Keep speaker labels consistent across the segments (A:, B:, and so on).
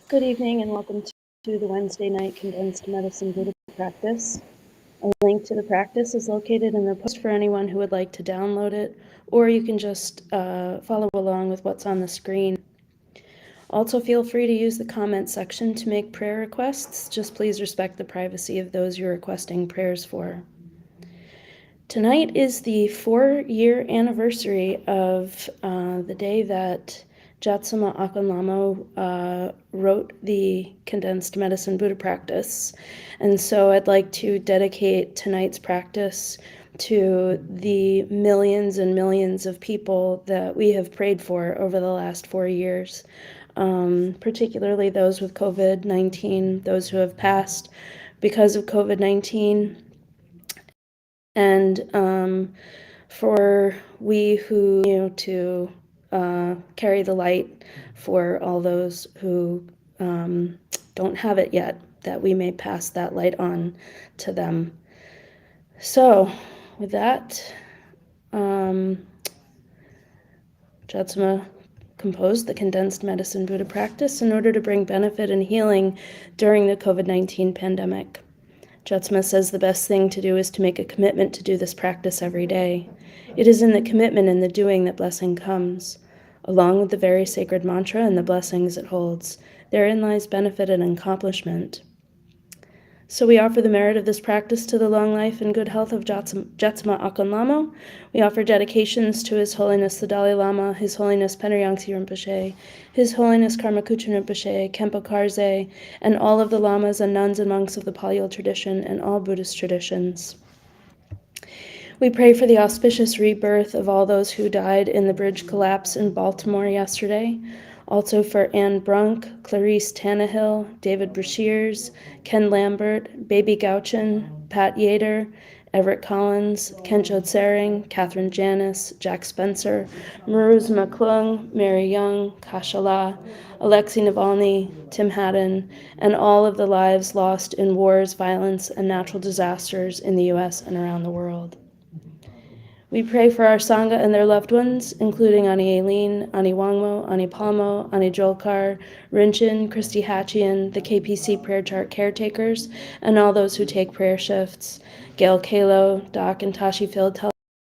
A: Good evening and welcome to the Wednesday night Condensed Medicine Buddha practice. A link to the practice is located in the post for anyone who would like to download it, or you can just follow along with what's on the screen. Also, feel free to use the comment section to make prayer requests. Just please respect the privacy of those you're requesting prayers for. Tonight is the 4-year anniversary of the day that Jatsama Akon Lamo wrote the Condensed Medicine Buddha practice. And so I'd like to dedicate tonight's practice to the millions and millions of people that we have prayed for over the last 4 years, particularly those with COVID-19, those who have passed because of COVID-19, and for we who to carry the light for all those who don't have it yet, that we may pass that light on to them. So with that, Jatsama composed the Condensed Medicine Buddha practice in order to bring benefit and healing during the COVID-19 pandemic. Jatsama says the best thing to do is to make a commitment to do this practice every day. It is in the commitment and the doing that blessing comes. Along with the very sacred mantra and the blessings it holds, therein lies benefit and accomplishment. So we offer the merit of this practice to the long life and good health of Jatsama Akon Lamo. We offer dedications to His Holiness the Dalai Lama, His Holiness Penri Yangtze Rinpoche, His Holiness Karma Kuchen Rinpoche, Khenpo Karze, and all of the lamas and nuns and monks of the Pali tradition and all Buddhist traditions. We pray for the auspicious rebirth of all those who died in the bridge collapse in Baltimore yesterday. Also for Anne Brunk, Clarice Tannehill, David Brashears, Ken Lambert, Baby Gauchin, Pat Yater, Everett Collins, Kencho Tsering, Catherine Janis, Jack Spencer, Maruz McClung, Mary Young, Kashala, Alexei Navalny, Tim Haddon, and all of the lives lost in wars, violence, and natural disasters in the U.S. and around the world. We pray for our Sangha and their loved ones, including Ani Aileen, Ani Wangmo, Ani Palmo, Ani Jolkar, Rinchin, Christy Hatchian, the KPC Prayer Chart caretakers, and all those who take prayer shifts, Gail Kalo, Doc and Tashi Phil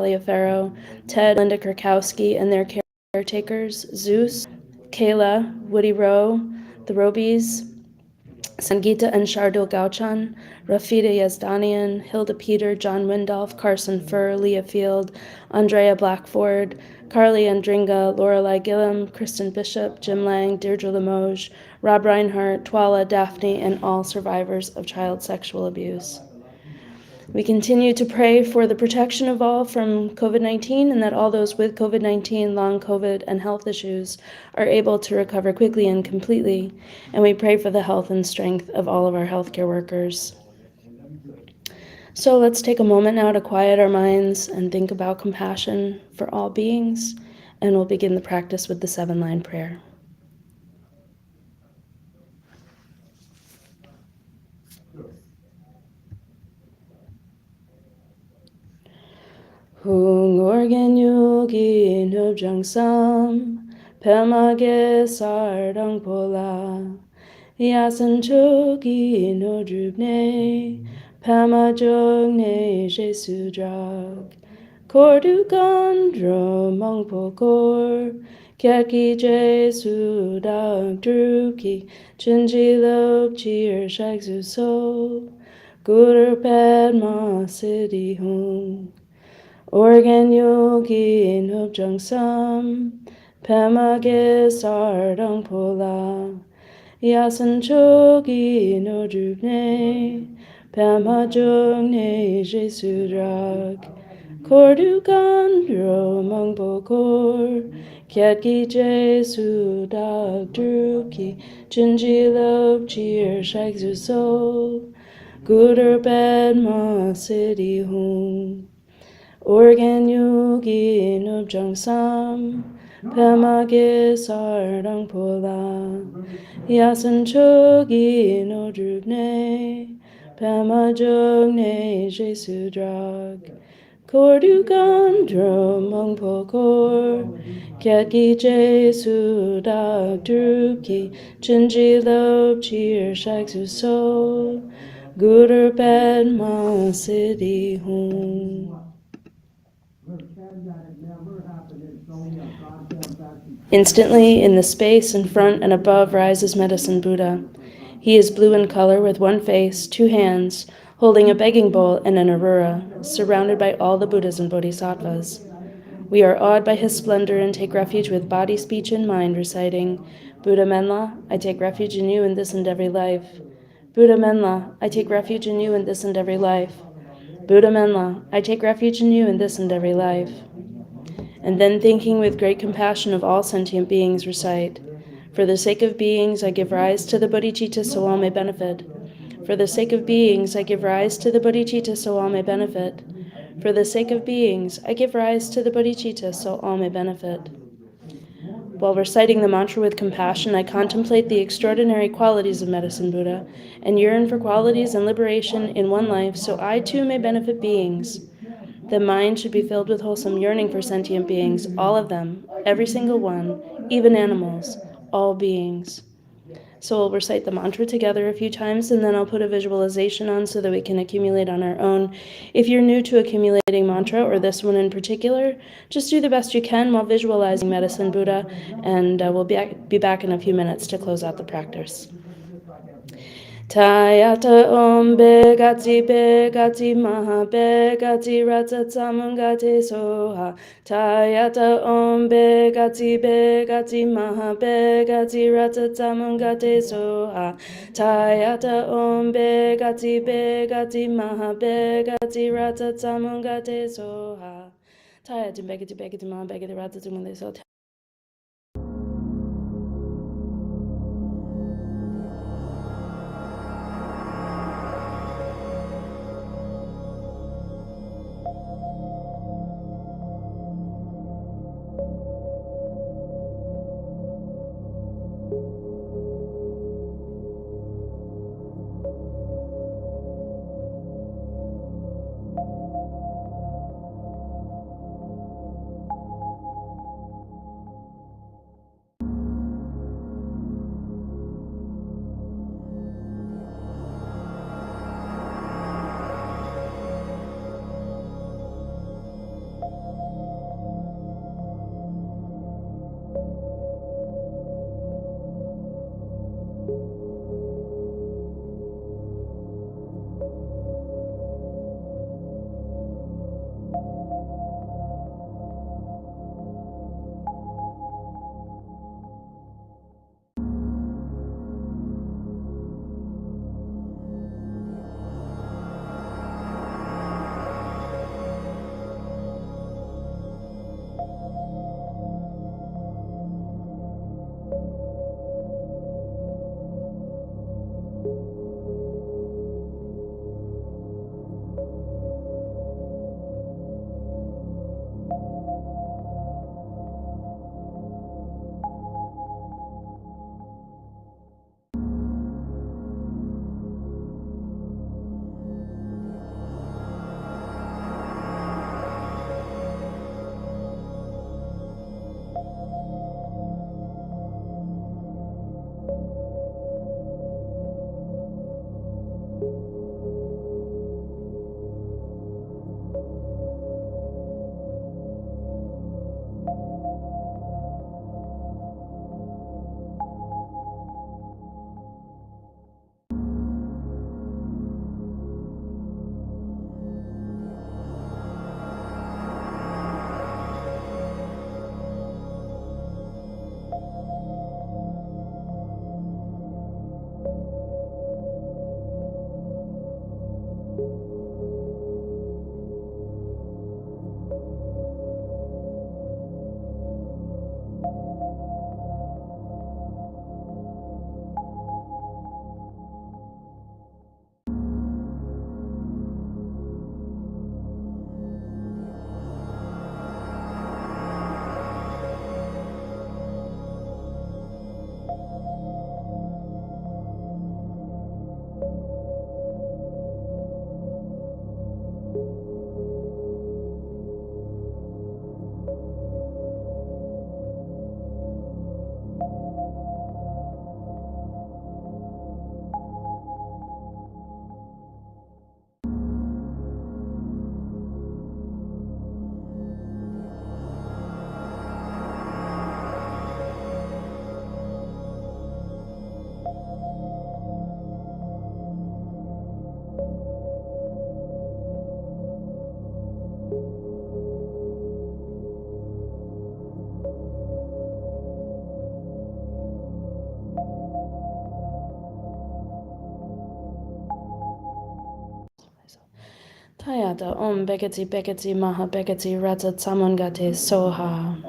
A: Taliaferro, Ted, Linda Kurkowski, and their caretakers, Zeus, Kayla, Woody Rowe, the Robies, Sangita and Shardul Gauchan, Rafida Yazdanian, Hilda Peter, John Windolf, Carson Furr, Leah Field, Andrea Blackford, Carly Andringa, Lorelei Gillum, Kristen Bishop, Jim Lang, Deirdre Limoges, Rob Reinhart, Twala, Daphne, and all survivors of child sexual abuse. We continue to pray for the protection of all from COVID-19 and that all those with COVID-19, long COVID, and health issues are able to recover quickly and completely. And we pray for the health and strength of all of our healthcare workers. So let's take a moment now to quiet our minds and think about compassion for all beings. And we'll begin the practice with the 7-line prayer. Hung organ yogi nubjang sam, pemage sardang pola, yasan chogi no drubne, pema jogne jesu drag, kordu gandro mongpo kor, kyaki jesu dag druki, chinji lok chir shak su so, guder padma siddhi hung. Organ yogi nubjang sam, pemage sardang pola, yasan chogi no drupne, pema jogne jesu drag, kordu gandro mongpo kor, kyatki jesu dag druki, chinji lok chir shak zu so, guder bedma siddhi hung. Organ yogi nubjang sam, pemage sardang pola, yasan chogi no drupne, pema jogne jesu drag, kordu gandro mongpo kor, kyatki jesu dag druki, chinji lop chir shak su so, guder bedma siddhi hung. Instantly, in the space in front and above rises Medicine Buddha. He is blue in color with one face, 2 hands, holding a begging bowl and an arura, surrounded by all the Buddhas and Bodhisattvas. We are awed by his splendor and take refuge with body, speech, and mind, reciting, Buddha Menla, I take refuge in you in this and every life. Buddha Menla, I take refuge in you in this and every life. Buddha Menla, I take refuge in you in this and every life. And then thinking with great compassion of all sentient beings, recite, for the sake of beings, I give rise to the bodhicitta so all may benefit. For the sake of beings, I give rise to the bodhicitta so all may benefit. For the sake of beings, I give rise to the bodhicitta so all may benefit. While reciting the mantra with compassion, I contemplate the extraordinary qualities of Medicine Buddha and yearn for qualities and liberation in one life so I too may benefit beings. The mind should be filled with wholesome yearning for sentient beings, all of them, every single one, even animals, all beings. So we'll recite the mantra together a few times, and then I'll put a visualization on so that we can accumulate on our own. If you're new to accumulating mantra, or this one in particular, just do the best you can while visualizing Medicine Buddha, and we'll be back in a few minutes to close out the practice. Tayata om begati maha begati rata tamungate soha. Tayata om begati maha begati rata tamungate soha. Tayata om begati maha begati rata tamungate soha. Tayata begati maha begati rata tamungate soha. Tayata Om Bekati Bekati Maha Bekati Raja Samangate Soha.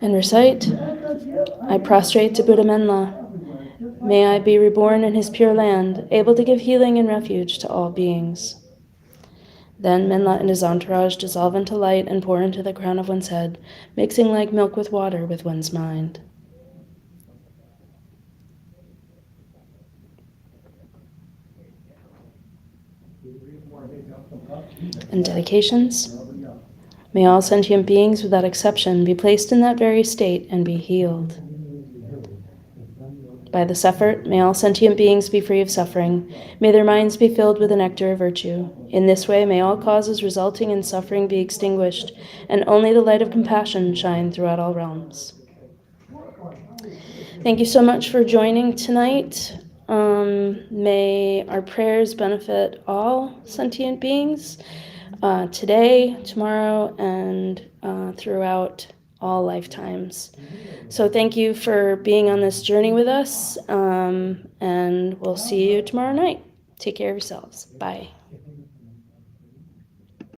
A: And recite, I prostrate to Buddha Menla. May I be reborn in his pure land, able to give healing and refuge to all beings. Then Menla and his entourage dissolve into light and pour into the crown of one's head, mixing like milk with water with one's mind. And dedications. May all sentient beings without exception be placed in that very state and be healed. By this effort, may all sentient beings be free of suffering. May their minds be filled with the nectar of virtue. In this way, may all causes resulting in suffering be extinguished, and only the light of compassion shine throughout all realms. Thank you so much for joining tonight. May our prayers benefit all sentient beings today, tomorrow, and throughout all lifetimes. So thank you for being on this journey with us, and we'll see you tomorrow night. Take care of yourselves. Bye.